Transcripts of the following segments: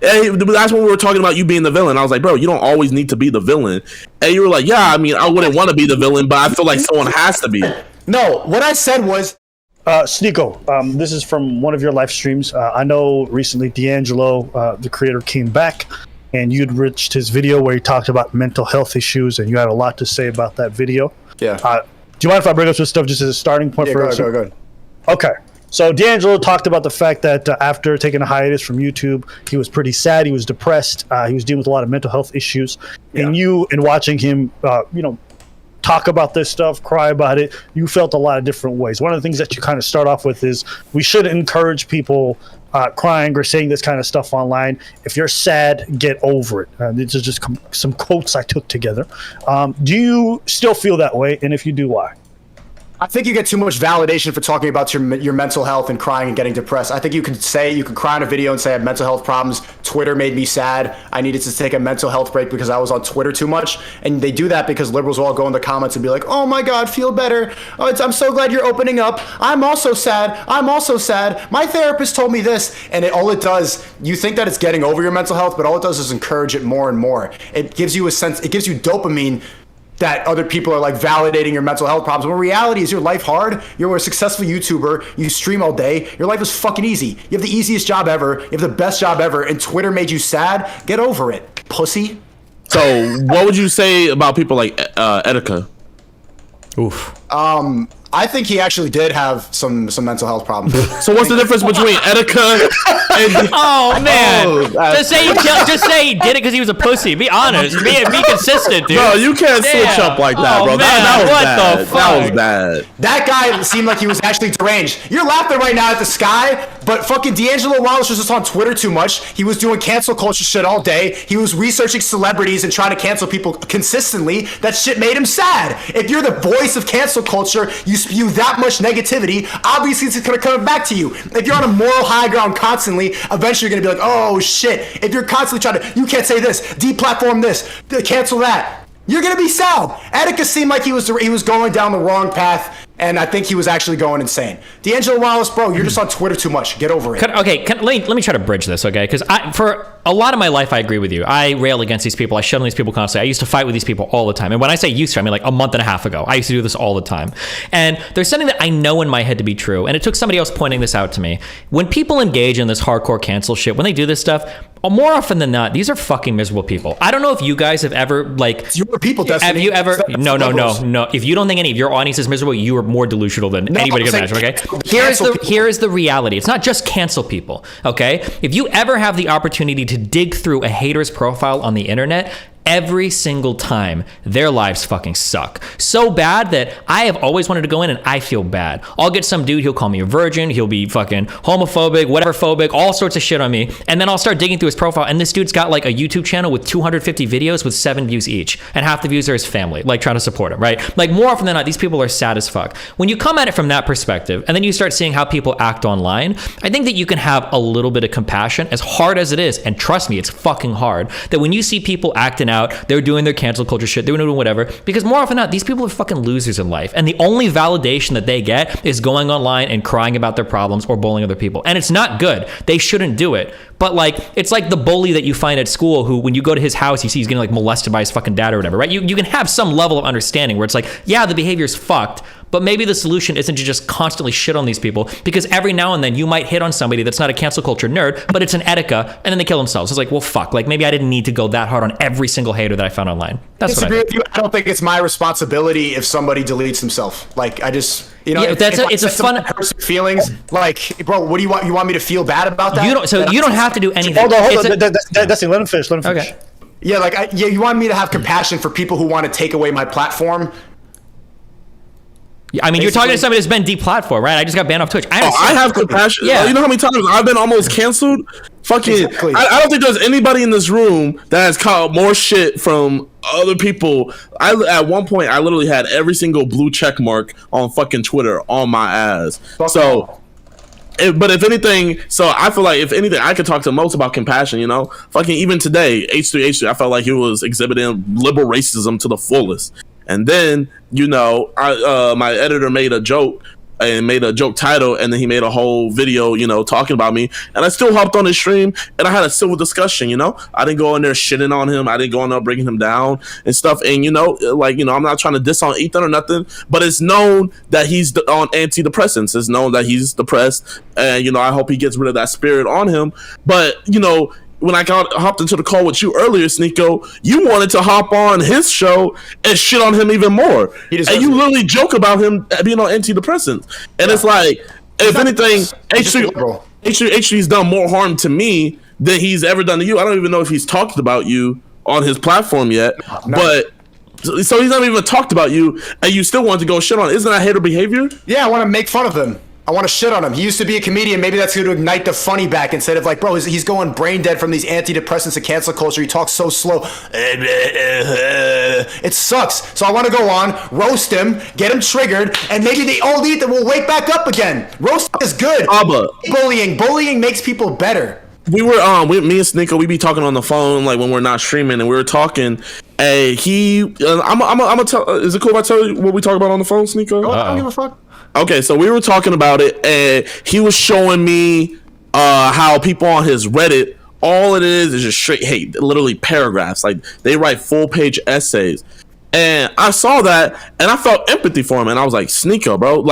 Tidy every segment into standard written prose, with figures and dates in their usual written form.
that's when we were talking about you being the villain. I was like, bro, you don't always need to be the villain. And you were like, yeah, I mean, I wouldn't want to be the villain, but I feel like someone has to be. No, what I said was, Sneako, this is from one of your live streams. I know recently D'Angelo, the creator, came back, and you'd reached his video where he talked about mental health issues, and you had a lot to say about that video. Yeah. Do you mind if I bring up some stuff just as a starting point? Go ahead. Okay. So D'Angelo talked about the fact that after taking a hiatus from YouTube, he was pretty sad. He was depressed. He was dealing with a lot of mental health issues. Yeah. And you, in watching him, talk about this stuff, cry about it, you felt a lot of different ways. One of the things that you kind of start off with is we shouldn't encourage people crying or saying this kind of stuff online. If you're sad, get over it. These are just some quotes I took together. Do you still feel that way? And if you do, why? I think you get too much validation for talking about your mental health and crying and getting depressed. I think you can cry in a video and say I have mental health problems. Twitter made me sad. I needed to take a mental health break because I was on Twitter too much. And they do that because liberals will all go in the comments and be like, oh my God, feel better. Oh, I'm so glad you're opening up. I'm also sad. I'm also sad. My therapist told me this. And all it does, you think that it's getting over your mental health, but all it does is encourage it more and more. It gives you a sense, it gives you dopamine that other people are like validating your mental health problems. When reality is your life hard. You're a successful YouTuber. You stream all day. Your life is fucking easy. You have the easiest job ever. You have the best job ever. And Twitter made you sad. Get over it, pussy. So what would you say about people like Etika? Oof. I think he actually did have some mental health problems. So what's the difference between Etika and... Oh, man. Just say he did it because he was a pussy. Be honest. Be consistent, dude. Bro, you can't switch up like that, bro. Man, That was bad. That guy seemed like he was actually deranged. You're laughing right now at the sky, but fucking D'Angelo Wallace was just on Twitter too much. He was doing cancel culture shit all day. He was researching celebrities and trying to cancel people consistently. That shit made him sad. If you're the voice of cancel culture, you spew that much negativity, obviously it's gonna come back to you. If you're on a moral high ground constantly, eventually you're gonna be like, oh shit. If you're constantly trying to, you can't say this, deplatform this, cancel that, you're gonna be sad. Etika seemed like he was going down the wrong path, and I think he was actually going insane. D'Angelo Wallace, bro, you're just on Twitter too much. Get over it. Let me try to bridge this, okay? Because for a lot of my life, I agree with you. I rail against these people. I shit on these people constantly. I used to fight with these people all the time. And when I say used to, I mean like a month and a half ago. I used to do this all the time. And there's something that I know in my head to be true, and it took somebody else pointing this out to me. When people engage in this hardcore cancel shit, when they do this stuff, more often than not, these are fucking miserable people. I don't know if you guys have ever, like... It's your people, Destiny. Have you ever... No. If you don't think any of your audience is miserable, you are more delusional than anybody can imagine, okay? Here is the reality. It's not just cancel people, okay? If you ever have the opportunity to dig through a hater's profile on the internet, every single time their lives fucking suck so bad that I have always wanted to go in and I feel bad. I'll get some dude, he'll call me a virgin, he'll be fucking homophobic, whatever phobic, all sorts of shit on me, and then I'll start digging through his profile, and this dude's got like a YouTube channel with 250 videos with 7 views each, and half the views are his family, like trying to support him, right? Like more often than not, these people are sad as fuck. When you come at it from that perspective, and then you start seeing how people act online, I think that you can have a little bit of compassion, as hard as it is, and trust me, it's fucking hard, that when you see people acting out, they're doing their cancel culture shit, they're doing whatever, because more often than not, these people are fucking losers in life, and the only validation that they get is going online and crying about their problems or bullying other people, and it's not good. They shouldn't do it. But like, it's like the bully that you find at school who, when you go to his house, you see he's getting like molested by his fucking dad or whatever, right? You can have some level of understanding where it's like, yeah, the behavior's fucked, but maybe the solution isn't to just constantly shit on these people, because every now and then you might hit on somebody that's not a cancel culture nerd, but it's an Etika, and then they kill themselves. It's like, well, fuck, like maybe I didn't need to go that hard on every single hater that I found online. That's what I disagree with you. I don't think it's my responsibility if somebody deletes himself. Like, I just... You know, yeah, it's a fun feelings. Like, bro, what do you want? You want me to feel bad about that? You don't have to do anything. Hold on. That's it. Let him finish. Okay. Yeah, you want me to have compassion for people who want to take away my platform. I mean, you're talking to somebody that's been deplatformed, right? I just got banned off Twitch. I have compassion. Yeah. You know how many times I've been almost canceled? Fucking, exactly. I don't think there's anybody in this room that has caught more shit from other people. At one point, I literally had every single blue check mark on fucking Twitter on my ass. But if anything, so I feel like if anything, I could talk to most about compassion, you know? Fucking even today, H3, I felt like he was exhibiting liberal racism to the fullest. And then, you know, my editor made a joke and made a joke title, and then he made a whole video, talking about me. And I still hopped on his stream, and I had a civil discussion. I didn't go in there shitting on him. I didn't go in there bringing him down and stuff. And I'm not trying to diss on Ethan or nothing, but it's known that he's on antidepressants. It's known that he's depressed, and I hope he gets rid of that spirit on him. But when I hopped into the call with you earlier, Sneako, you wanted to hop on his show and shit on him even more. And you literally joke about him being on antidepressants. And it's like, if anything, H3's done more harm to me than he's ever done to you. I don't even know if he's talked about you on his platform yet. No. But so he's not even talked about you, and you still want to go shit on him. Isn't that hater behavior? Yeah, I want to make fun of him. I want to shit on him. He used to be a comedian. Maybe that's going to ignite the funny back instead of like, bro, he's going brain dead from these antidepressants and cancel culture. He talks so slow. It sucks. So I want to go on, roast him, get him triggered, and maybe the old Ethan will wake back up again. Roasting is good. Bullying makes people better. We were me and Sneako, we be talking on the phone like when we're not streaming, and we were talking. I'm gonna tell. Is it cool if I tell you what we talk about on the phone, Sneako? I don't give a fuck. Okay, so we were talking about it, and he was showing me how people on his Reddit, all it is just straight hate, literally paragraphs. Like, they write full-page essays. And I saw that, and I felt empathy for him, and I was like, Sneako, bro,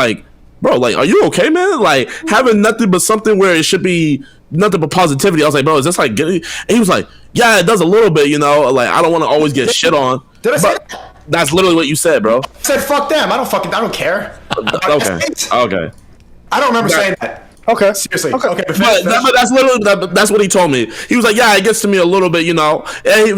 are you okay, man? Like, having nothing but something where it should be nothing but positivity. I was like, bro, is this like getting... And he was like, yeah, it does a little bit, like, I don't want to always get shit on. Did I say that? That's literally what you said, bro. I said, fuck them. I don't care. Okay. I don't remember saying that. Okay. Seriously. Okay. But that's literally that's what he told me. He was like, yeah, it gets to me a little bit, And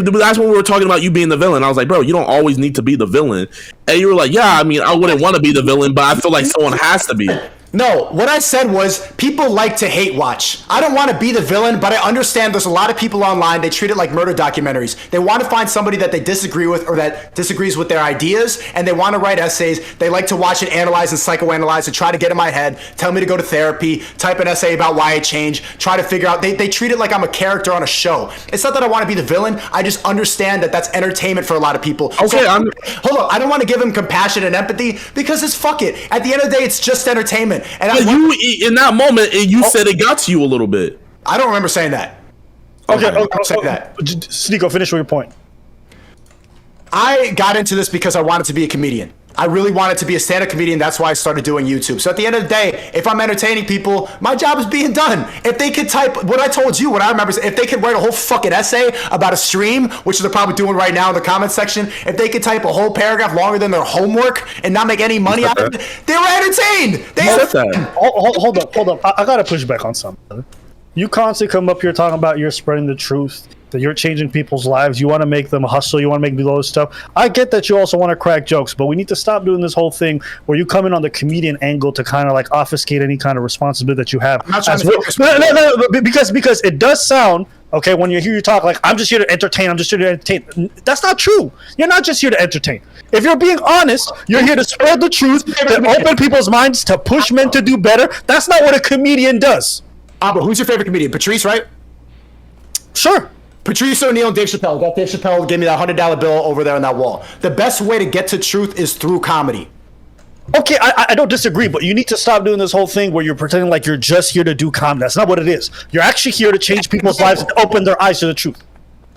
that's when we were talking about you being the villain. I was like, bro, you don't always need to be the villain. And you were like, yeah, I mean, I wouldn't want to be the villain, but I feel like someone has to be. No, what I said was people like to hate watch. I don't want to be the villain, but I understand there's a lot of people online, they treat it like murder documentaries. They want to find somebody that they disagree with or that disagrees with their ideas, and they want to write essays. They like to watch it, analyze and psychoanalyze and try to get in my head, tell me to go to therapy, type an essay about why I changed, try to figure out. They treat it like I'm a character on a show. It's not that I want to be the villain. I just understand that that's entertainment for a lot of people. Okay, so, hold on. I don't want to give him compassion and empathy because it's fuck it. At the end of the day, it's just entertainment. And in that moment, you said it got to you a little bit. I don't remember saying that. Okay. Sneako, finish with your point. I got into this because I wanted to be a comedian. I really wanted to be a stand-up comedian. That's why I started doing YouTube. So at the end of the day, if I'm entertaining people, my job is being done. If they could type what I told you, what I remember, if they could write a whole fucking essay about a stream, which they're probably doing right now in the comment section, if they could type a whole paragraph longer than their homework and not make any money out of it, they were entertained. Hold up. I gotta push back on something. You constantly come up here talking about you're spreading the truth, that you're changing people's lives. You want to make them hustle. You want to make below stuff. I get that you also want to crack jokes, but we need to stop doing this whole thing where you come in on the comedian angle to kind of like obfuscate any kind of responsibility that you have. I'm not trying to because it does sound okay when you hear you talk like I'm just here to entertain. That's not true. You're not just here to entertain. If you're being honest, you're here to spread the truth, to open people's minds, to push men to do better. That's not what a comedian does. But who's your favorite comedian? Patrice, right? Sure. Patrice O'Neal and Dave Chappelle. Got Dave Chappelle, give me that $100 bill over there on that wall. The best way to get to truth is through comedy. Okay, I don't disagree, but you need to stop doing this whole thing where you're pretending like you're just here to do comedy. That's not what it is. You're actually here to change people's lives and open their eyes to the truth.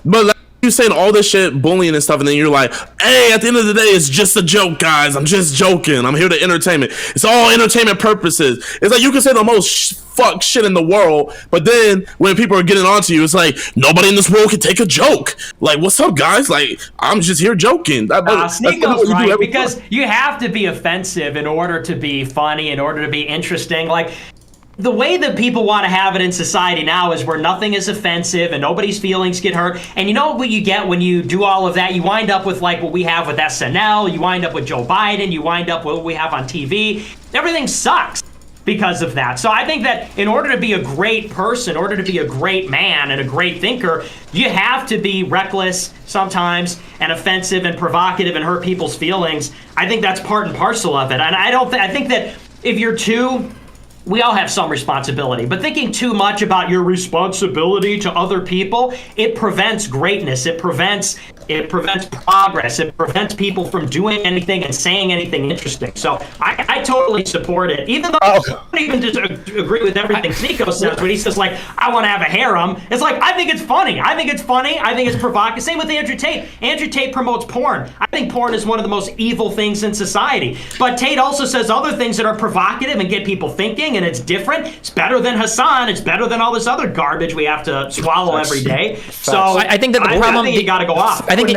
But like, you saying all this shit, bullying and stuff, and then you're like, hey, at the end of the day, it's just a joke, guys. I'm just joking. I'm here to entertainment. It's all entertainment purposes. It's like you can say the most fuck shit in the world, but then when people are getting onto you, it's like, nobody in this world can take a joke. Like, what's up, guys? Like, I'm just here joking. Sneako's right, because you have to be offensive in order to be funny, in order to be interesting. Like, the way that people want to have it in society now is where nothing is offensive and nobody's feelings get hurt. And you know what you get when you do all of that? You wind up with like what we have with SNL. You wind up with Joe Biden. You wind up with what we have on TV. Everything sucks because of that. So I think that in order to be a great person, in order to be a great man and a great thinker, you have to be reckless sometimes and offensive and provocative and hurt people's feelings. I think that's part and parcel of it. And I think that if you're too... We all have some responsibility, but thinking too much about your responsibility to other people, it prevents greatness. It prevents It prevents progress. It prevents people from doing anything and saying anything interesting. So I totally support it, even though I don't even agree with everything Sneako says. When he says like, I want to have a harem, it's like, I think it's funny. I think it's funny. I think it's provocative. Same with Andrew Tate. Andrew Tate promotes porn. I think porn is one of the most evil things in society. But Tate also says other things that are provocative and get people thinking, and it's different. It's better than Hassan. It's better than all this other garbage we have to swallow every day. So I think that the problem, I think you got to go off. I think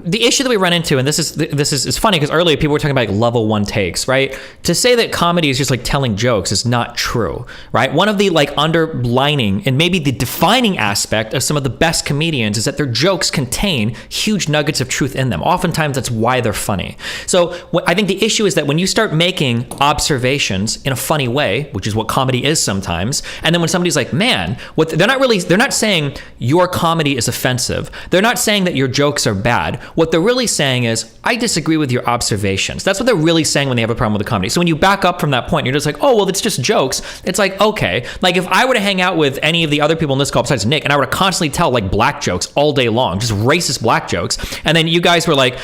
the issue that we run into, and this is funny because earlier people were talking about like level 1 takes, right? To say that comedy is just like telling jokes is not true, right? One of the like underlining and maybe the defining aspect of some of the best comedians is that their jokes contain huge nuggets of truth in them. Oftentimes that's why they're funny. So I think the issue is that when you start making observations in a funny way, which is what comedy is sometimes, and then when somebody's like, man, they're not saying your comedy is offensive. They're not saying that your jokes are bad. What they're really saying is, I disagree with your observations. That's what they're really saying when they have a problem with the comedy. So when you back up from that point, you're just like, oh, well, it's just jokes. It's like, okay. Like if I were to hang out with any of the other people in this call besides Nick, and I were to constantly tell like black jokes all day long, just racist black jokes, and then you guys were like,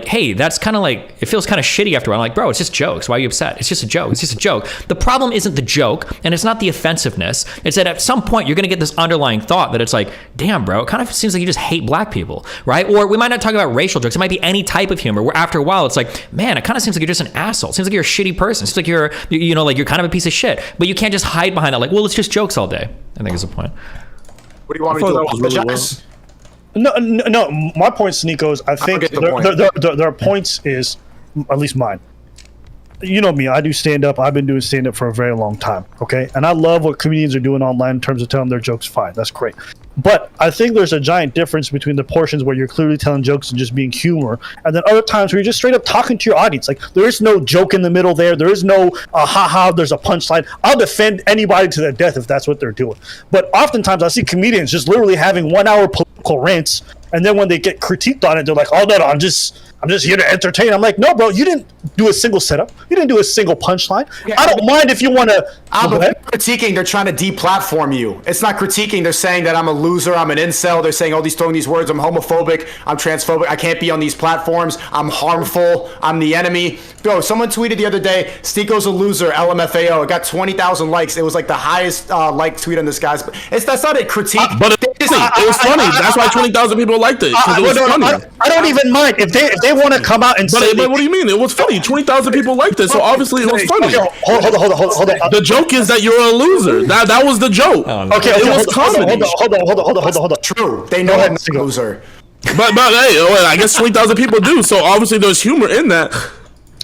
hey, that's kind of like, it feels kind of shitty after a while. I'm like, bro, it's just jokes. Why are you upset? It's just a joke. It's just a joke. The problem isn't the joke, and it's not the offensiveness. It's that at some point you're going to get this underlying thought that it's like, damn, bro, it kind of seems like you just hate black people, right? Or we might not talk about racial jokes. It might be any type of humor where after a while it's like, man, it kind of seems like you're just an asshole. It seems like you're a shitty person. It seems like you're kind of a piece of shit. But you can't just hide behind that. Like, well, it's just jokes all day. I think is the point. What do you want me to do? Apologize? No. My point, Sneako, is I think there are points is, at least mine. You know me, I do stand-up. I've been doing stand-up for a very long time, okay? And I love what comedians are doing online in terms of telling their jokes fine. That's great. But I think there's a giant difference between the portions where you're clearly telling jokes and just being humor, and then other times where you're just straight up talking to your audience. Like, there is no joke in the middle there. There is no ha-ha, there's a punchline. I'll defend anybody to the death if that's what they're doing. But oftentimes I see comedians just literally having 1 hour political rants, and then when they get critiqued on it, they're like, oh, no, I'm just here to entertain. I'm like, no, bro, you didn't do a single setup. You didn't do a single punchline. Yeah, I don't mind if you want to. Critiquing, they're trying to deplatform you. It's not critiquing. They're saying that I'm a loser. I'm an incel. They're saying throwing these words. I'm homophobic. I'm transphobic. I can't be on these platforms. I'm harmful. I'm the enemy. Bro, someone tweeted the other day, Sneako's a loser, LMFAO. It got 20,000 likes. It was like the highest liked tweet on this guy's. That's not a critique. But it was funny. That's why 20,000 people liked it. It was funny. I don't even mind if they want to come out and say. But what do you mean? It was funny. 20,000 people liked it, so obviously it was funny. Okay, hold on. The joke is that you're a loser. That was the joke. Okay, it was comedy. Hold on. True. They know I'm a loser. But hey, I guess 20,000 people do. So obviously there's humor in that.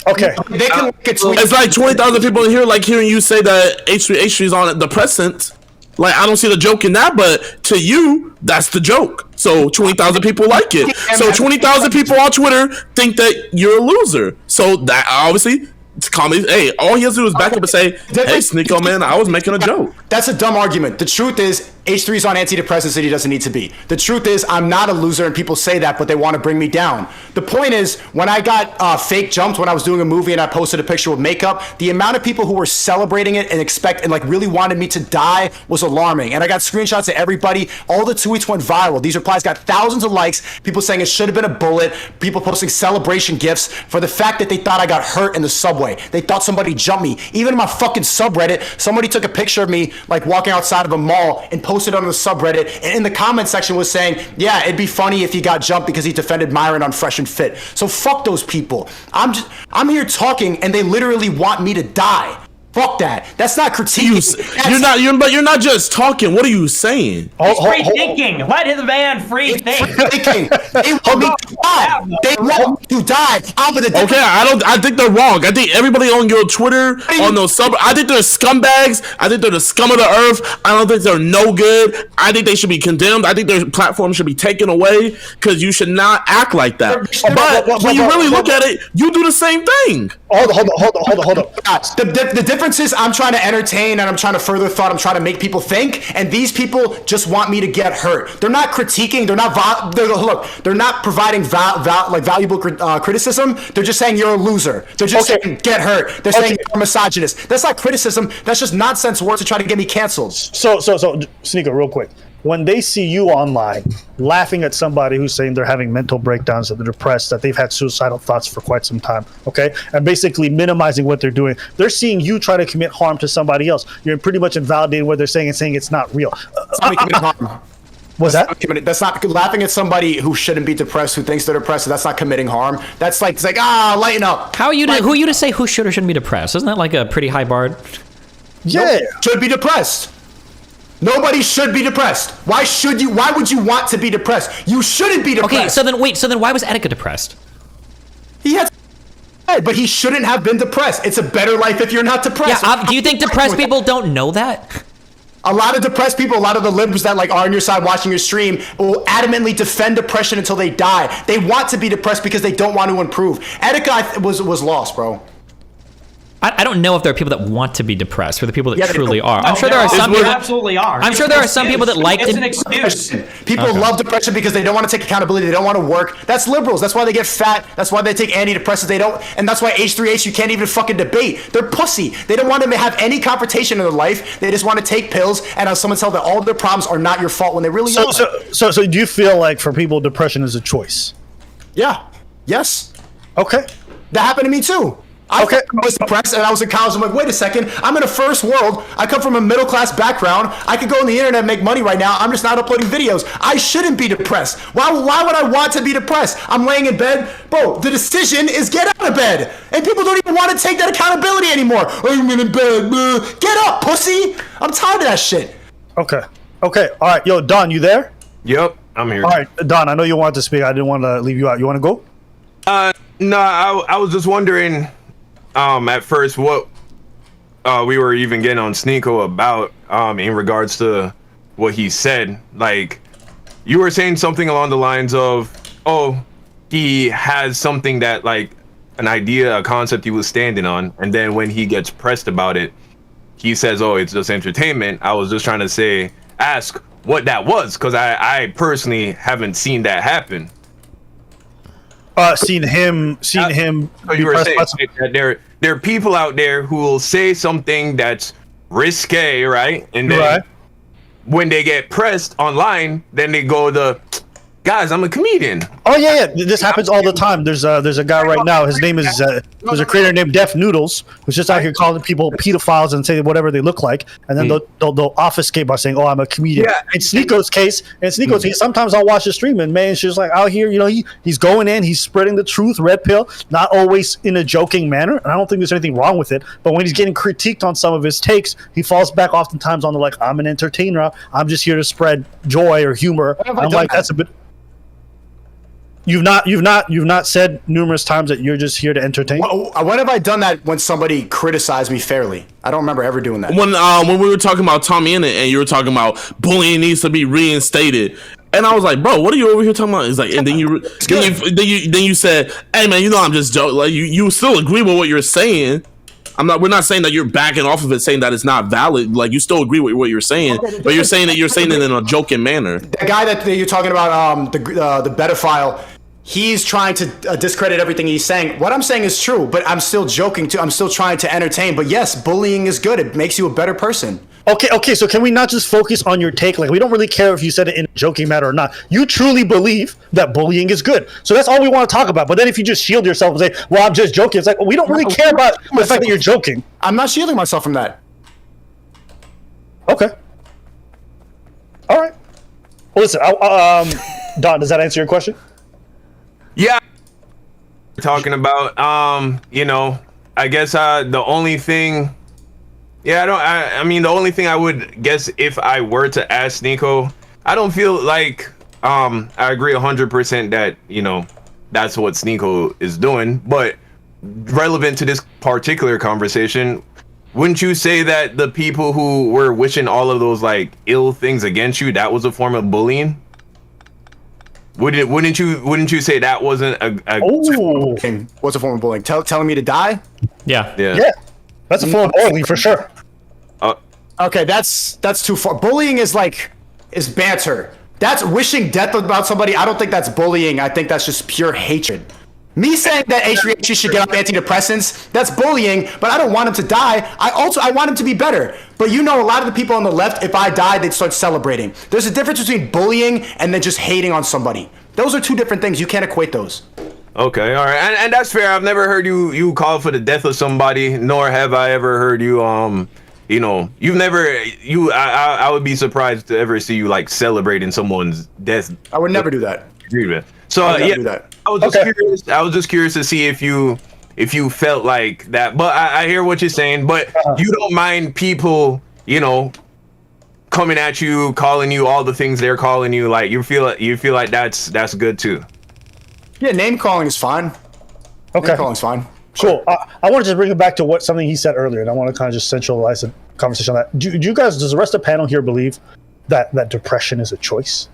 Okay. They can look at it's like 20,000 people in here like hearing you say that H3 is on depressant. Like, I don't see the joke in that, but to you, that's the joke. So 20,000 people like it. So 20,000 people on Twitter think that you're a loser. So that obviously, it's comedy. Hey, all he has to do is back up and say, hey, Sneako, man, I was making a joke. That's a dumb argument. The truth is, H3 is on antidepressants that he doesn't need to be. The truth is, I'm not a loser, and people say that, but they want to bring me down. The point is, when I got fake jumped when I was doing a movie and I posted a picture with makeup, the amount of people who were celebrating it and like really wanted me to die was alarming. And I got screenshots of everybody. All the tweets went viral. These replies got thousands of likes. People saying it should have been a bullet. People posting celebration gifs for the fact that they thought I got hurt in the subway. They thought somebody jumped me. Even in my fucking subreddit, somebody took a picture of me like walking outside of a mall and posted on the subreddit, and in the comment section was saying, yeah, it'd be funny if he got jumped because he defended Myron on Fresh and Fit. So fuck those people. I'm here talking and they literally want me to die. Fuck that. That's not critiquing. You're not just talking. What are you saying? Free thinking. Let the man free think. Thinking. They want me to die. They want me to die. Okay, I think they're wrong. I think everybody on your Twitter, on those I think they're scumbags. I think they're the scum of the earth. I don't think they're no good. I think they should be condemned. I think their platform should be taken away because you should not act like that. But when you really look at it, you do the same thing. Hold on. The difference is I'm trying to entertain and I'm trying to further thought. I'm trying to make people think, and these people just want me to get hurt. They're not critiquing. They're not providing valuable criticism. They're just saying you're a loser. They're just saying get hurt. They're saying you're a misogynist. That's not criticism. That's just nonsense words to try to get me canceled. So, Sneako, real quick. when they see you online laughing at somebody who's saying they're having mental breakdowns, that they're depressed, that they've had suicidal thoughts for quite some time, okay, and basically minimizing what they're doing, they're seeing you try to commit harm to somebody else. You're pretty much invalidating what they're saying and saying it's not real. What's that? That's not laughing at somebody who shouldn't be depressed, who thinks they're depressed. That's not committing harm. That's like, it's like, lighten up. How are you? Who are you to say who should or shouldn't be depressed? Isn't that like a pretty high bar? Yeah, should be depressed. Nobody should be depressed. Why should you? Why would you want to be depressed? You shouldn't be depressed. Okay, so then wait. So then why was Etika depressed? He had, but he shouldn't have been depressed. It's a better life if you're not depressed. Yeah. Do you think depressed people don't know that? A lot of depressed people, a lot of the libs that like are on your side watching your stream will adamantly defend depression until they die. They want to be depressed because they don't want to improve. Etika was lost, bro. I don't know if there are people that want to be depressed, for the people that Yeah, truly no. are. I'm Oh, sure there are some there people. absolutely are. I'm sure there are some people that like It's to. an excuse. People love depression because they don't want to take accountability. They don't want to work. That's liberals. That's why they get fat. That's why they take antidepressants. They don't, and that's why H3H you can't even fucking debate. They're pussy. They don't want to have any confrontation in their life. They just want to take pills and have someone tell them all their problems are not your fault when they really are. So do you feel like for people, depression is a choice? Yeah. Yes. Okay. That happened to me too. I was depressed and I was in college. I'm like, wait a second. I'm in a first world. I come from a middle class background. I could go on the internet and make money right now. I'm just not uploading videos. I shouldn't be depressed. Why would I want to be depressed? I'm laying in bed. Bro, the decision is get out of bed. And people don't even want to take that accountability anymore. I'm in bed. Get up, pussy. I'm tired of that shit. Okay. All right. Yo, Don, you there? Yep, I'm here. All right, Don, I know you wanted to speak. I didn't want to leave you out. You want to go? No, I was just wondering, at first what we were even getting on Sneako about, in regards to what he said. Like, you were saying something along the lines of, oh, he has something that, like, an idea, a concept he was standing on, and then when he gets pressed about it, he says, oh, it's just entertainment. I was just trying to ask what that was, because I personally haven't seen that happen. Seen him. So you were saying that there are people out there who will say something that's risque, right? And then when they get pressed online, then they go guys, I'm a comedian. Oh yeah. This happens all the time. There's a guy right now. His name is there's a creator named Def Noodles who's just out here calling people pedophiles and say whatever they look like, and then they'll obfuscate by saying, "Oh, I'm a comedian." Yeah. In Sneako's case, sometimes I'll watch the stream and man, she's like out here, he's going in, he's spreading the truth, red pill, not always in a joking manner, and I don't think there's anything wrong with it. But when he's getting critiqued on some of his takes, he falls back oftentimes on the I'm an entertainer, I'm just here to spread joy or humor. I'm like, that's a bit. You've not said numerous times that you're just here to entertain. When have I done that when somebody criticized me fairly? I don't remember ever doing that. When we were talking about Tommy and you were talking about bullying needs to be reinstated, and I was like, bro, what are you over here talking about? It's like, and then you said, hey man, I'm just joking. Like you still agree with what you're saying. We're not saying that you're backing off of it, saying that it's not valid. Like you still agree with what you're saying, but you're saying it in a joking manner. The guy that you're talking about, the pedophile, he's trying to discredit everything he's saying. What I'm saying is true, but I'm still joking too. I'm still trying to entertain. But yes, bullying is good. It makes you a better person. Okay. So can we not just focus on your take? Like we don't really care if you said it in a joking manner or not. You truly believe that bullying is good. So that's all we want to talk about. But then if you just shield yourself and say, "Well, I'm just joking," it's like, well, we don't really care about the fact that you're joking. I'm not shielding myself from that. Okay. All right. Well, listen, Don, does that answer your question? Yeah. Talking about, I guess the only thing. Yeah, the only thing I would guess if I were to ask Sneako, I don't feel like I agree 100% that, that's what Sneako is doing, but relevant to this particular conversation, wouldn't you say that the people who were wishing all of those like ill things against you, that was a form of bullying? Wouldn't you say that wasn't What's a form of bullying? Telling me to die? Yeah. That's a form of bullying for sure. Okay, that's too far. Bullying is banter. That's wishing death about somebody. I don't think that's bullying. I think that's just pure hatred. Me saying that HVH should get off antidepressants, that's bullying, but I don't want him to die. I want him to be better. But a lot of the people on the left, if I died, they'd start celebrating. There's a difference between bullying and then just hating on somebody. Those are two different things. You can't equate those. Okay, all right, and that's fair. I've never heard you call for the death of somebody, nor have I ever heard you you've never I would be surprised to ever see you like celebrating someone's death. I would never do that. So do that. I was just curious. I was just curious to see if you felt like that. But I hear what you're saying. But you don't mind people, coming at you, calling you all the things they're calling you. Like you feel like that's good too. Yeah, name calling is fine. Okay, name calling is fine. Cool. I want to just bring it back to something he said earlier, and I want to kind of just centralize the conversation on that. Do you guys, does the rest of the panel here believe that depression is a choice?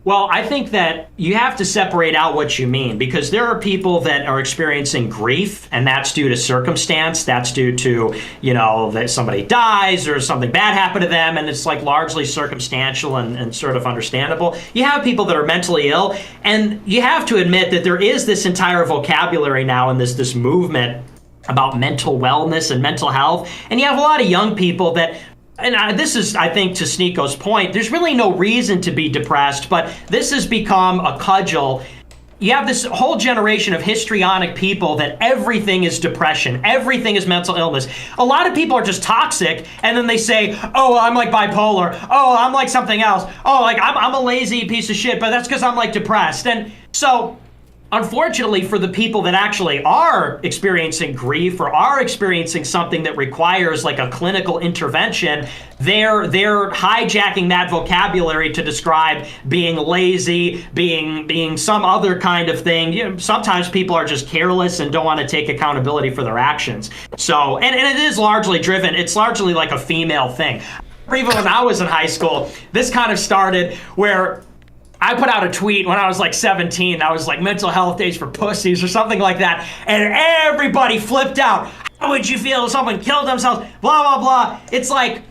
Well, I think that you have to separate out what you mean, because there are people that are experiencing grief, and that's due to circumstance. That's due to, that somebody dies or something bad happened to them, and it's like largely circumstantial and sort of understandable. You have people that are mentally ill, and you have to admit that there is this entire vocabulary now and this movement about mental wellness and mental health. And you have a lot of young people that, and this is, I think, to Sneako's point, there's really no reason to be depressed, but this has become a cudgel. You have this whole generation of histrionic people that everything is depression, everything is mental illness. A lot of people are just toxic, and then they say, oh, I'm like bipolar, oh, I'm like something else, oh, like I'm a lazy piece of shit, but that's because I'm like depressed. And so, unfortunately, for the people that actually are experiencing grief or are experiencing something that requires like a clinical intervention, they're hijacking that vocabulary to describe being lazy, being some other kind of thing. Sometimes people are just careless and don't want to take accountability for their actions. So, and it is largely driven, it's largely like a female thing. Even when I was in high school, this kind of started where I put out a tweet when I was like 17. I was like, mental health days for pussies or something like that. And everybody flipped out. How would you feel if someone killed themselves? Blah, blah, blah. It's like,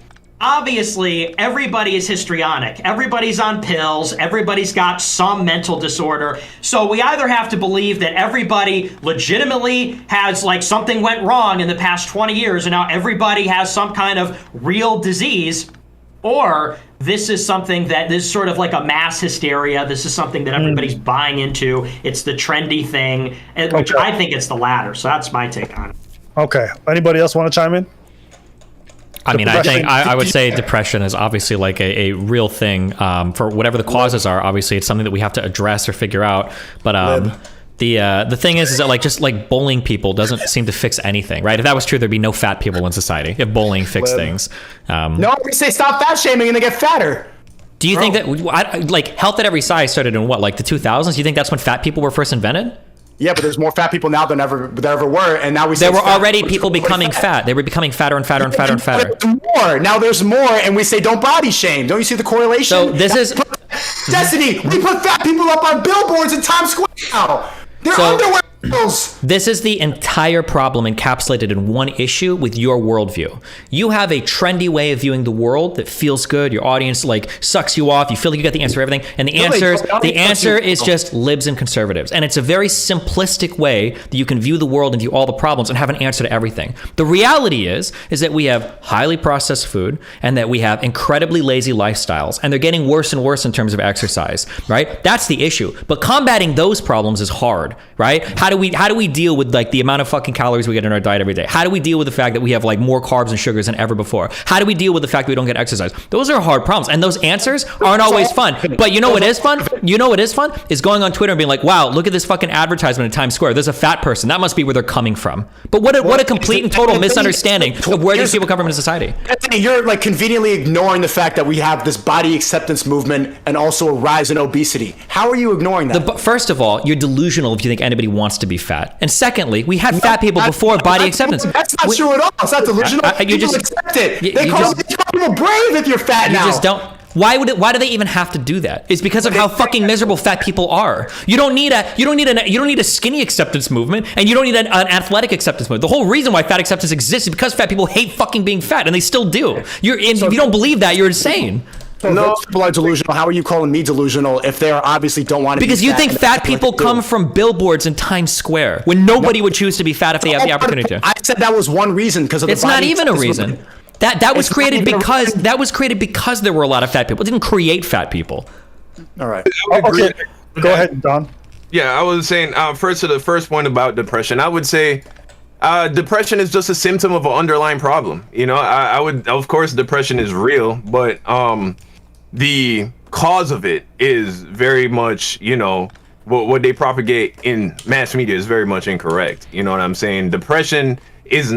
obviously, everybody is histrionic. Everybody's on pills. Everybody's got some mental disorder. So we either have to believe that everybody legitimately has like something went wrong in the past 20 years and now everybody has some kind of real disease, or this is something that this is sort of like a mass hysteria. This is something that everybody's buying into. It's the trendy thing, which I think it's the latter. So that's my take on it. Okay. Anybody else want to chime in? I mean, I think I would say depression is obviously like a real thing for whatever the causes are. Obviously, it's something that we have to address or figure out. But the thing is that like just like bullying people doesn't seem to fix anything, right? If that was true, there'd be no fat people in society. If bullying fixed things, no, we say stop fat shaming and they get fatter. Do you think that like health at every size started in what, like the 2000s? Do you think that's when fat people were first invented? Yeah, but there's more fat people now than ever were, and now we say there were already people becoming fat. They were becoming fatter and fatter and fatter and fatter. More now, there's more, and we say don't body shame. Don't you see the correlation? So this is Destiny. We put fat people up on billboards in Times Square now. They're underwear. This is the entire problem encapsulated in one issue with your worldview. You have a trendy way of viewing the world that feels good. Your audience like sucks you off. You feel like you got the answer for everything. And the answer is just libs and conservatives. And it's a very simplistic way that you can view the world and view all the problems and have an answer to everything. The reality is that we have highly processed food and that we have incredibly lazy lifestyles. And they're getting worse and worse in terms of exercise, right? That's the issue. But combating those problems is hard, right? How do we deal with like the amount of fucking calories we get in our diet every day? How do we deal with the fact that we have like more carbs and sugars than ever before? How do we deal with the fact that we don't get exercise? Those are hard problems, and those answers aren't always fun. But you know what is fun? You know what is fun? Is going on Twitter and being like, wow, look at this fucking advertisement in Times Square. There's a fat person. That must be where they're coming from. But what a complete and total misunderstanding of where these people come from in society. Anthony, you're like conveniently ignoring the fact that we have this body acceptance movement and also a rise in obesity. How are you ignoring that? First of all, you're delusional if you think anybody wants to be fat. And secondly, we had fat people before body acceptance. That's not true at all. It's not delusional. You just accept it. They call people brave if you're fat now. You just don't. Why do they even have to do that? It's because of how fucking miserable fat people are. You don't need a skinny acceptance movement, and you don't need an athletic acceptance movement. The whole reason why fat acceptance exists is because fat people hate fucking being fat, and they still do. If you don't believe that, you're insane. No, people are delusional. How are you calling me delusional if they are obviously don't want to? Because you think fat people come from billboards in Times Square when nobody would choose to be fat if they have the opportunity to. I said that was one reason because of the. It's not even a reason. That was created because there were a lot of fat people. It didn't create fat people. All right. Okay. Go ahead, Don. Yeah, I was saying first to the first point about depression. I would say depression is just a symptom of an underlying problem. You know, I would, of course, depression is real, but the cause of it is very much, you know, what they propagate in mass media is very much incorrect. You know what I'm saying? Depression is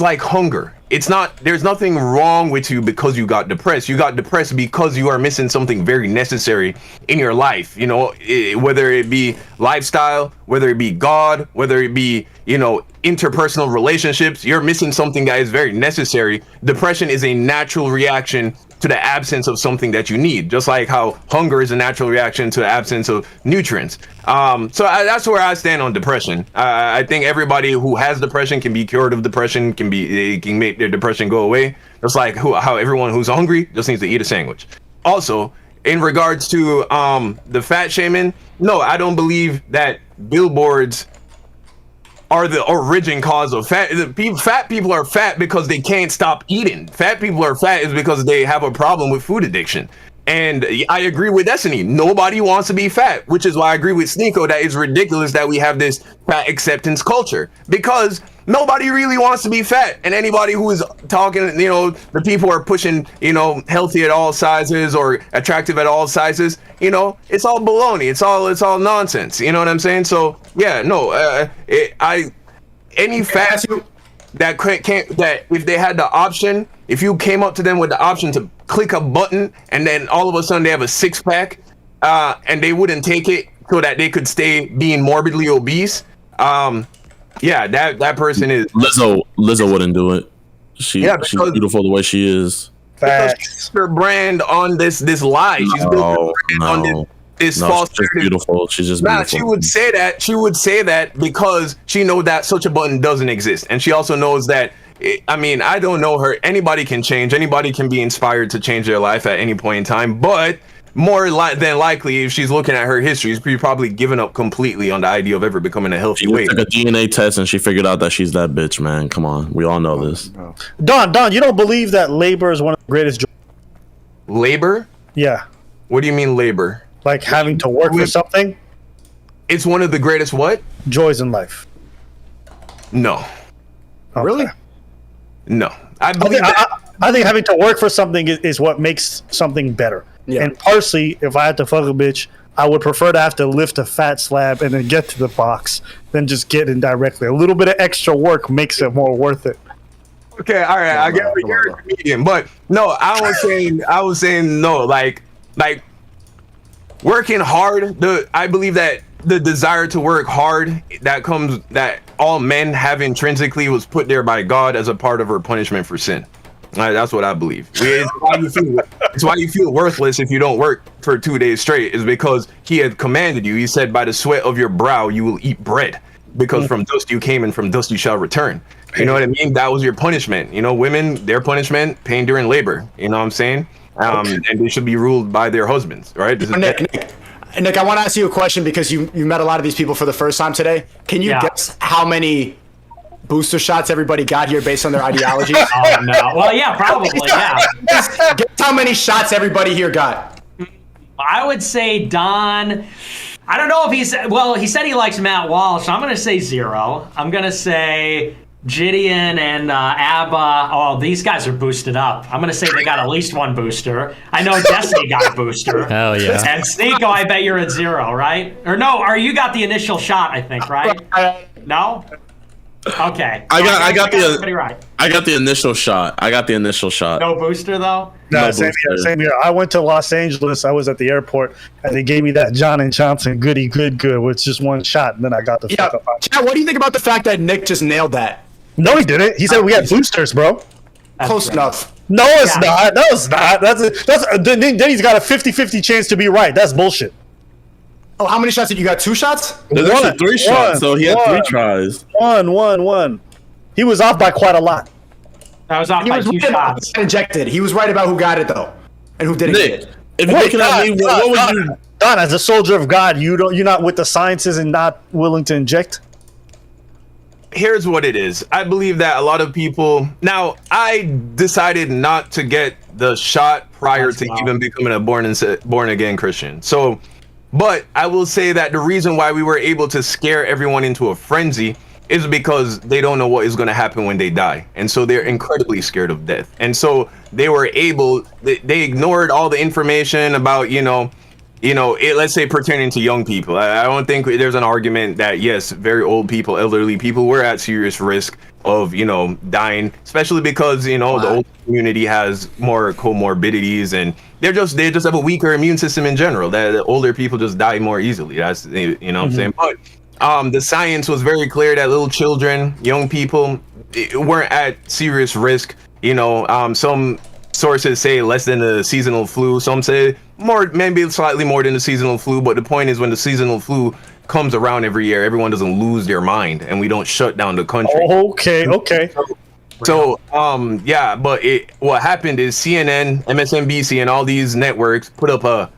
like hunger. It's not, there's nothing wrong with you because you got depressed. You got depressed because you are missing something very necessary in your life. You know, whether it be lifestyle, whether it be God, whether it be, you know, interpersonal relationships, you're missing something that is very necessary. Depression is a natural reaction to the absence of something that you need, just like how hunger is a natural reaction to the absence of nutrients. That's where I stand on depression. I think everybody who has depression can be cured of depression, can make their depression go away. Just like how everyone who's hungry just needs to eat a sandwich. Also, in regards to the fat shaming, no, I don't believe that billboards are the origin cause of fat. Fat people are fat because they can't stop eating. Fat people are fat is because they have a problem with food addiction. And I agree with Destiny. Nobody wants to be fat, which is why I agree with Sneako that it's ridiculous that we have this fat acceptance culture, because nobody really wants to be fat. And anybody who is talking, you know, the people are pushing, you know, healthy at all sizes or attractive at all sizes, you know, it's all baloney. It's all nonsense. You know what I'm saying? So yeah, no, any fat that can't, that if they had the option, if you came up to them with the option to click a button and then all of a sudden they have a six-pack and they wouldn't take it so that they could stay being morbidly obese, yeah, that person is Lizzo wouldn't do it. She's beautiful the way she is. Facts. Her brand on this lie. She's built her brand on this false. She's just beautiful. She's just beautiful. She would say that. She would say that because she knows that such a button doesn't exist, and she also knows that. I mean, I don't know her. Anybody can change. Anybody can be inspired to change their life at any point in time. But more than likely, if she's looking at her history, she's probably given up completely on the idea of ever becoming a healthy weight. She took a DNA test and she figured out that she's that bitch, man. Come on, we all know this. Don, you don't believe that labor is one of the greatest joys? Labor? Yeah. What do you mean labor? Like having to work for something? It's one of the greatest what? Joys in life. No. Okay. Really? No. I think having to work for something is what makes something better. Yeah. And partially, if I had to fuck a bitch, I would prefer to have to lift a fat slab and then get to the box than just get in directly. A little bit of extra work makes it more worth it. Okay, all right, I get what you're a comedian, but no, I was saying no, like working hard. I believe that the desire to work hard that all men have intrinsically was put there by God as a part of her punishment for sin. That's what I believe. It's why you feel worthless if you don't work for 2 days straight, is because he had commanded you. He said, by the sweat of your brow, you will eat bread, because from dust you came and from dust you shall return. You know what I mean? That was your punishment. You know, women, their punishment, pain during labor. You know what I'm saying? And they should be ruled by their husbands, right? Nick, I want to ask you a question because you met a lot of these people for the first time today. Can you guess how many booster shots everybody got here based on their ideology? Oh, no. Well, yeah, probably, yeah. Guess how many shots everybody here got? I would say Don, I don't know if he said he likes Matt Walsh, so I'm going to say 0. I'm going to say Jidion and Abba, oh, these guys are boosted up. I'm going to say they got at least 1 booster. I know Destiny got a booster. Hell yeah. And Sneako, I bet you're at 0, right? Or no, you got the initial shot, I think, right? No? Okay. I got the initial shot. No booster though? No, same here. I went to Los Angeles. I was at the airport and they gave me that John & Johnson goody good with just 1 shot, and then I got the fuck up. Chad, what do you think about the fact that Nick just nailed that? No, he didn't. He said we had boosters, bro. Close enough. No, it's not. No, it's not. Then he's got a 50-50 chance to be right. That's bullshit. Oh, how many shots did you got? 2 shots? There's actually 3 shots, so he had 3 tries. One. He was off by quite a lot. That was off by 2 shots. Injected. He was right about who got it though, and who didn't get Nick, it. if you're looking at me, what would you? Don, as a soldier of God, you're not with the sciences and not willing to inject. Here's what it is. I believe that a lot of people. Now, I decided not to get the shot prior to even becoming a born again Christian. So, but I will say that the reason why we were able to scare everyone into a frenzy is because they don't know what is going to happen when they die, and so they're incredibly scared of death. And so they were able. They ignored all the information about let's say pertaining to young people. I don't think there's an argument that yes, very old people, elderly people were at serious risk of dying, especially because the old community has more comorbidities and they just have a weaker immune system in general. That the older people just die more easily. That's what I'm saying. But the science was very clear that little children, young people weren't at serious risk. Some sources say less than the seasonal flu. Some say more, maybe slightly more than the seasonal flu. But the point is, when the seasonal flu comes around every year, everyone doesn't lose their mind, and we don't shut down the country. Okay. So, but what happened is CNN, MSNBC, and all these networks put up a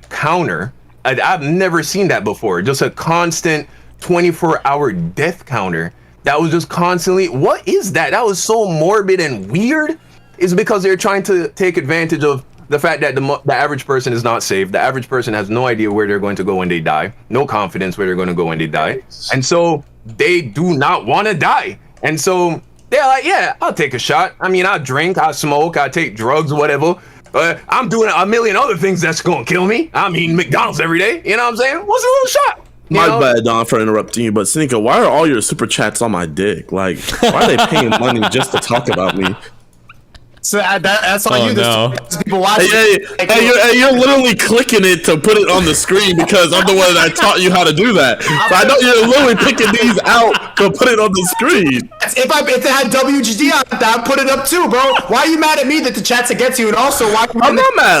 counter. I've never seen that before. Just a constant 24-hour death counter. That was just constantly. What is that? That was so morbid and weird. Is because they're trying to take advantage of the fact that the average person is not safe. The average person has no idea where they're going to go when they die. No confidence where they're going to go when they die. And so they do not want to die. And so they're like, yeah, I'll take a shot. I mean, I'll drink, I'll smoke, I'll take drugs, whatever. I'm doing a million other things that's going to kill me. I mean, McDonald's every day. You know what I'm saying? What's a little shot? My bad, Don, for interrupting you. But Sneako, why are all your super chats on my dick? Like, why are they paying money just to talk about me? So that's on you. No. People watching. You're literally clicking it to put it on the screen because I'm the one that taught you how to do that. So I know you're literally picking these out to put it on the screen. If it had WGD on it, I'd put it up too, bro. Why are you mad at me that the chat's against you? And also, why? I'm not mad.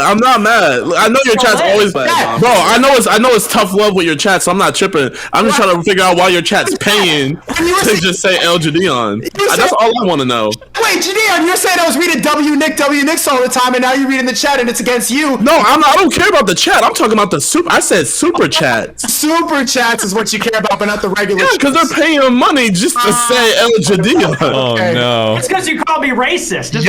I know your chat's always bad, bro. I know it's tough love with your chat, so I'm not tripping. I'm just trying to figure out why your chat's paying to just say Jidion. That's all I want to know. Wait, Jidion, you're saying I was reading W Nick all the time, and now you're reading the chat, and it's against you. No, I'm not. I don't care about the chat. I'm talking about the super. I said super chats. Super chats is what you care about, but not the regular. Yeah, because they're paying money just to say Jidion. Oh no! It's because you called me racist. Did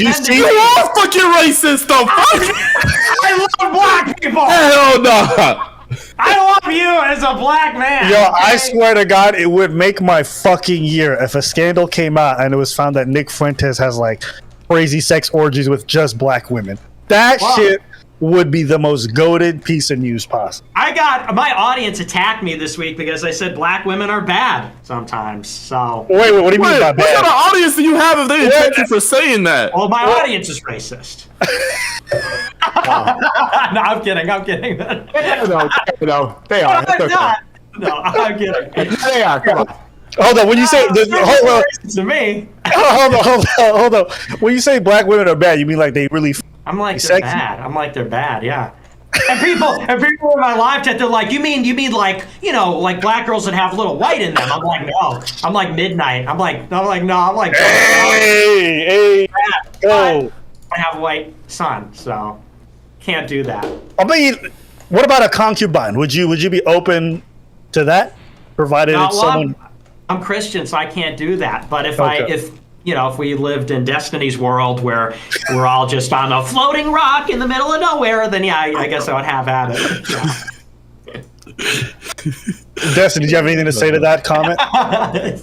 you see? You are fucking racist, though. I love black people. Hell no. I love you as a black man. Yo, I swear to God, it would make my fucking year if a scandal came out and it was found that Nick Fuentes has like crazy sex orgies with just black women. That shit would be the most goated piece of news possible. I got my audience attacked me this week because I said black women are bad sometimes. So wait, what do you mean by what bad? kind of audience do you have if they attack you for saying that? Well, my audience is racist. No, I'm kidding. No, they are. No, I'm kidding. They are. Come on. Hold on. When you say hold on, to me, hold on. When you say black women are bad, you mean like they really? I'm like they're sexy? bad. I'm like they're bad. Yeah. And people in my live chat, they're like, you mean like like black girls that have little white in them? I'm like, no. I'm like midnight. I'm like no. I'm like hey, go. I have a white son, so can't do that. I mean, what about a concubine? Would you be open to that, provided it's someone? I'm Christian, so I can't do that. But if we lived in Destiny's world where we're all just on a floating rock in the middle of nowhere, then yeah, I guess I would have at it. Yeah. Destiny, did you have anything to say to that comment? I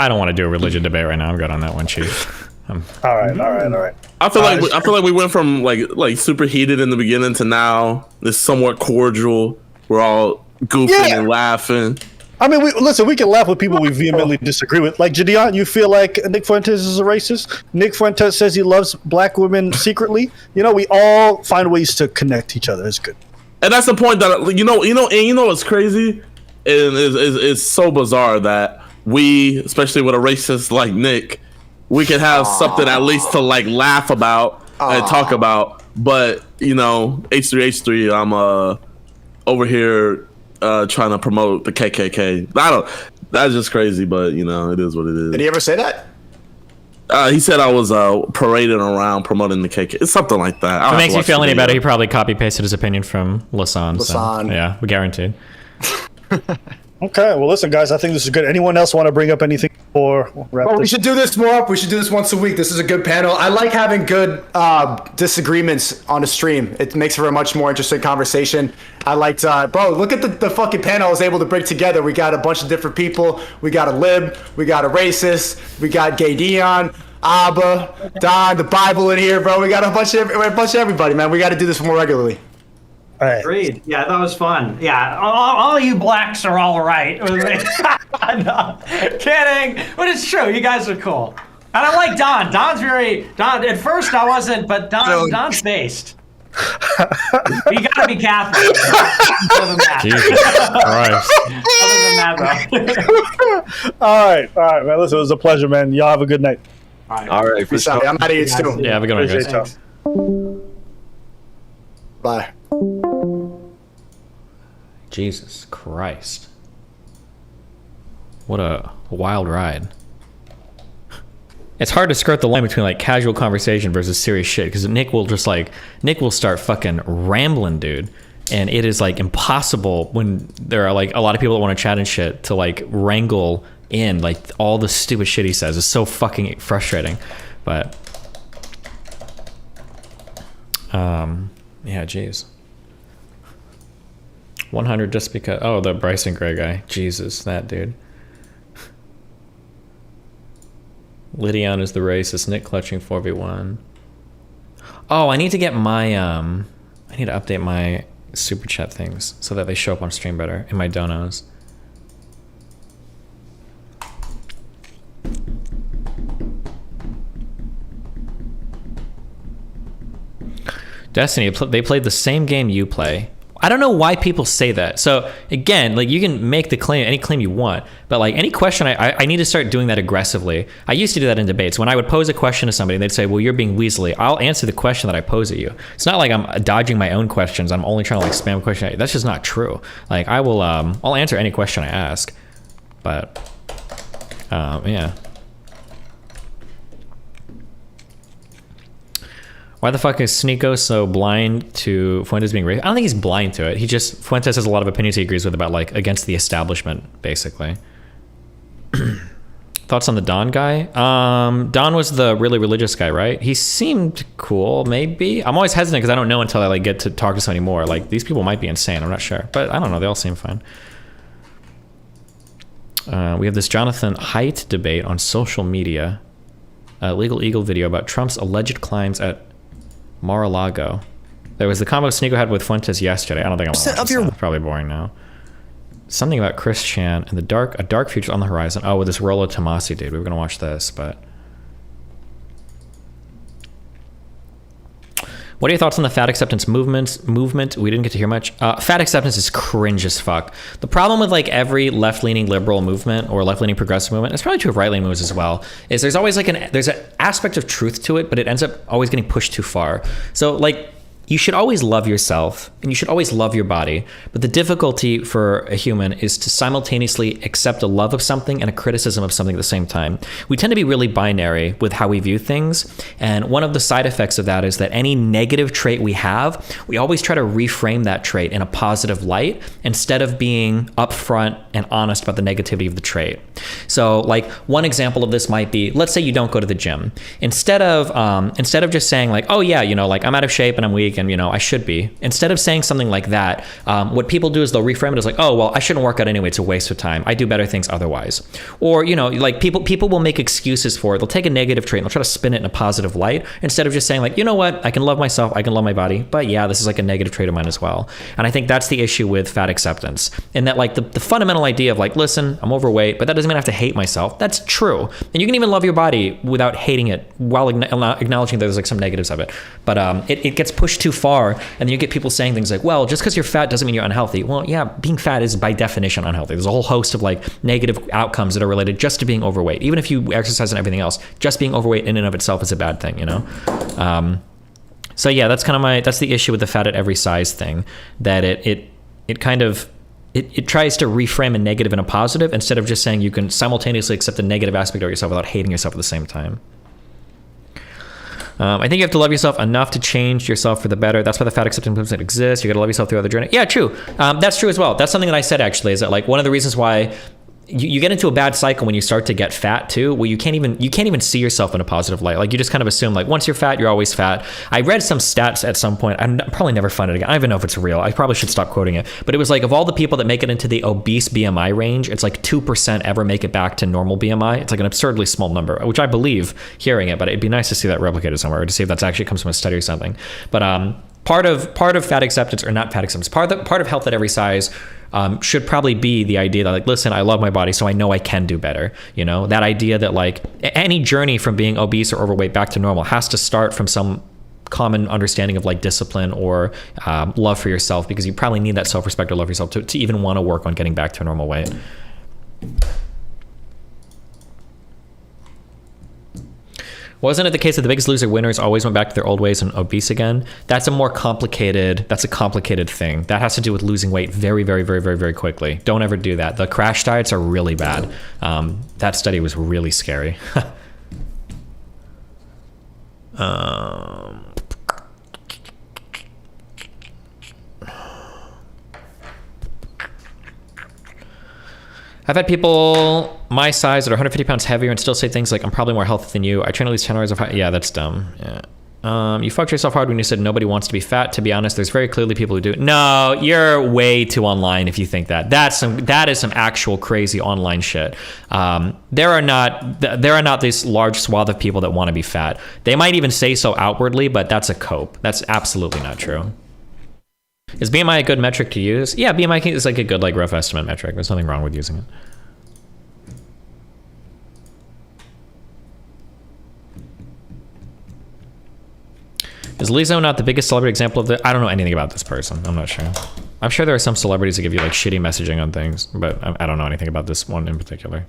don't want to do a religion debate right now. I'm good on that one, Chief. All right. I feel like we went from like super heated in the beginning to now this somewhat cordial. We're all goofing and laughing. I mean, we can laugh with people we vehemently disagree with. Like Jidion, you feel like Nick Fuentes is a racist. Nick Fuentes says he loves black women secretly. We all find ways to connect each other. It's good. And that's the point that you know what's crazy, and it's so bizarre that we, especially with a racist like Nick, we can have something at least to like laugh about and talk about. But H3H3, I'm over here trying to promote the KKK. That's just crazy, but it is what it is. Did he ever say that? He said I was parading around promoting the KK. It's something like that. If it makes you feel any better, he probably copy pasted his opinion from Lasan. Lasan. So, yeah, we guaranteed. Okay, well, listen, guys, I think this is good. Anyone else want to bring up anything before wrap Oh, we this? should do this more. We should do this once a week. This is a good panel. I like having good disagreements on a stream. It makes for a much more interesting conversation. I liked, bro, look at the fucking panel I was able to bring together. We got a bunch of different people. We got a lib. We got a racist. We got Jidion, Abba, Don, the Bible in here, bro. We got a bunch of everybody, man. We got to do this more regularly. All right. Agreed. Yeah, that was fun. Yeah, all you blacks are all right. No, kidding. But it's true. You guys are cool. And I like Don. Don, at first I wasn't, but Don's based. You gotta be Catholic. Other than that. Jesus Christ. Other than that, though. All right, man. Listen, it was a pleasure, man. Y'all have a good night. All right, for Peace out. sure. I'm out of here too. Yeah, have a good one, guys. Appreciate y'all. Bye. Jesus Christ. What a wild ride. It's hard to skirt the line between like casual conversation versus serious shit because Nick will start fucking rambling, dude. And it is like impossible when there are like a lot of people that want to chat and shit to like wrangle in like all the stupid shit he says. It's so fucking frustrating. But yeah, jeez. 100 just because the Bryson Gray guy. Jesus, that dude. Jidion is the racist. Nick clutching 4v1. Oh, I need to get my I need to update my super chat things so that they show up on stream better in my donos. Destiny, they played the same game you play. I don't know why people say that. So again, like you can make the claim, any claim you want, but like any question, I need to start doing that aggressively. I used to do that in debates. When I would pose a question to somebody, they'd say, well, you're being weaselly. I'll answer the question that I pose at you. It's not like I'm dodging my own questions. I'm only trying to like spam a question at you. That's just not true. Like I will, I'll answer any question I ask, but yeah. Why the fuck is Sneako so blind to Fuentes being racist? I don't think he's blind to it. Fuentes has a lot of opinions he agrees with about like against the establishment, basically. Thoughts on the Don guy? Don was the really religious guy, right? He seemed cool, maybe. I'm always hesitant because I don't know until I like get to talk to somebody more. Like these people might be insane. I'm not sure, but I don't know. They all seem fine. We have this Jonathan Haidt debate on social media. Legal Eagle video about Trump's alleged crimes at Mar-a-Lago. There was the combo Sneako had with Fuentes yesterday. I don't think I'm gonna watch this. It's probably boring now. Something about Chris Chan and a dark future on the horizon. Oh, with this Rollo Tomasi dude. We were gonna watch this, but what are your thoughts on the fat acceptance movement? We didn't get to hear much. Fat acceptance is cringe as fuck. The problem with like every left-leaning liberal movement or left-leaning progressive movement, it's probably true of right-leaning moves as well, is there's always like there's an aspect of truth to it, but it ends up always getting pushed too far. So like you should always love yourself and you should always love your body. But the difficulty for a human is to simultaneously accept a love of something and a criticism of something at the same time. We tend to be really binary with how we view things. And one of the side effects of that is that any negative trait we have, we always try to reframe that trait in a positive light instead of being upfront and honest about the negativity of the trait. So like one example of this might be, let's say you don't go to the gym. Instead of just saying like, oh yeah, you know, like I'm out of shape and I'm weak and, you know, I should be. Instead of saying something like that, what people do is they'll reframe it as like, oh, well, I shouldn't work out anyway. It's a waste of time. I do better things otherwise. Or, you know, like people will make excuses for it. They'll take a negative trait and they'll try to spin it in a positive light instead of just saying like, you know what, I can love myself. I can love my body. But yeah, this is like a negative trait of mine as well. And I think that's the issue with fat acceptance. And that like the fundamental idea of like, listen, I'm overweight, but that doesn't mean I have to hate myself. That's true. And you can even love your body without hating it while acknowledging that there's like some negatives of it. But it gets pushed too far, and then you get people saying things like, well, just because you're fat doesn't mean you're unhealthy. Well, yeah, being fat is by definition unhealthy. There's a whole host of like negative outcomes that are related just to being overweight. Even if you exercise and everything else, just being overweight in and of itself is a bad thing, you know? So yeah, that's that's the issue with the fat at every size thing, that it tries to reframe a negative and a positive instead of just saying you can simultaneously accept the negative aspect of yourself without hating yourself at the same time. I think you have to love yourself enough to change yourself for the better. That's why the fat acceptance movement exists. You got to love yourself throughout the journey. Yeah, true. That's true as well. That's something that I said, actually, is that like one of the reasons why you get into a bad cycle when you start to get fat too, where you can't even see yourself in a positive light. Like you just kind of assume like once you're fat, you're always fat. I read some stats at some point. I'm probably never find it again. I don't even know if it's real. I probably should stop quoting it. But it was like of all the people that make it into the obese BMI range, it's like 2% ever make it back to normal BMI. It's like an absurdly small number, which I believe hearing it, but it'd be nice to see that replicated somewhere, or to see if that's actually comes from a study or something. But part of fat acceptance, or not fat acceptance, part of health at every size should probably be the idea that like, listen, I love my body, so I know I can do better. You know, that idea that like any journey from being obese or overweight back to normal has to start from some common understanding of like discipline or love for yourself, because you probably need that self-respect or love for yourself to even want to work on getting back to a normal weight. Wasn't it the case that the Biggest Loser winners always went back to their old ways and obese again? That's a complicated thing. That has to do with losing weight very, very, very, very, very quickly. Don't ever do that. The crash diets are really bad. That study was really scary. I've had people my size that are 150 pounds heavier and still say things like, I'm probably more healthy than you. I train at least 10 hours of yeah, that's dumb. Yeah. You fucked yourself hard when you said nobody wants to be fat. To be honest, there's very clearly people who do. No, you're way too online if you think that. That is some actual crazy online shit. There are not this large swath of people that want to be fat. They might even say so outwardly, but that's a cope. That's absolutely not true. Is BMI a good metric to use? Yeah, BMI is like a good like rough estimate metric. There's nothing wrong with using it. Is Lizzo not the biggest celebrity example of the? I don't know anything about this person. I'm not sure. I'm sure there are some celebrities that give you like shitty messaging on things, but I don't know anything about this one in particular.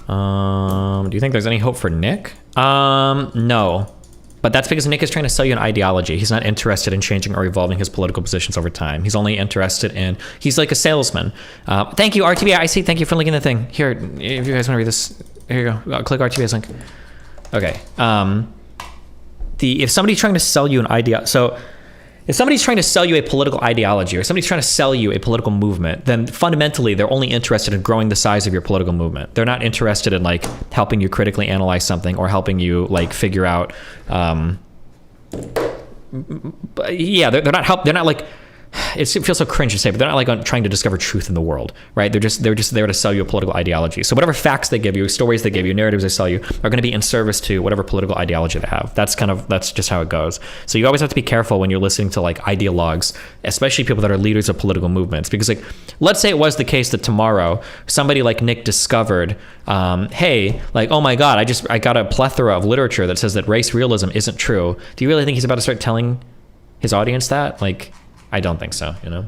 Do you think there's any hope for Nick? No. But that's because Nick is trying to sell you an ideology. He's not interested in changing or evolving his political positions over time. He's only interested in, he's like a salesman. Thank you, RTB. I see. Thank you for linking the thing. Here, if you guys want to read this, here you go. Click RTB's link. Okay. If somebody's trying to sell you an idea, so if somebody's trying to sell you a political ideology, or somebody's trying to sell you a political movement, then fundamentally they're only interested in growing the size of your political movement. They're not interested in like helping you critically analyze something or helping you like figure out yeah, they're not like, it feels so cringe to say, but they're not like trying to discover truth in the world, right? They're just there to sell you a political ideology. So whatever facts they give you, stories they give you, narratives they sell you are going to be in service to whatever political ideology they have. That's just how it goes. So you always have to be careful when you're listening to like ideologues, especially people that are leaders of political movements, because like, let's say it was the case that tomorrow somebody like Nick discovered, hey, like, oh my God, I got a plethora of literature that says that race realism isn't true. Do you really think he's about to start telling his audience that? Like, I don't think so, you know?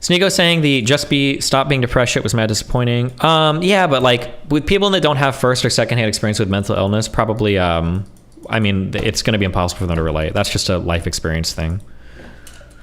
Sneako saying the stop being depressed shit was mad disappointing. Yeah, but like with people that don't have first or secondhand experience with mental illness, probably, I mean, it's going to be impossible for them to relate. That's just a life experience thing.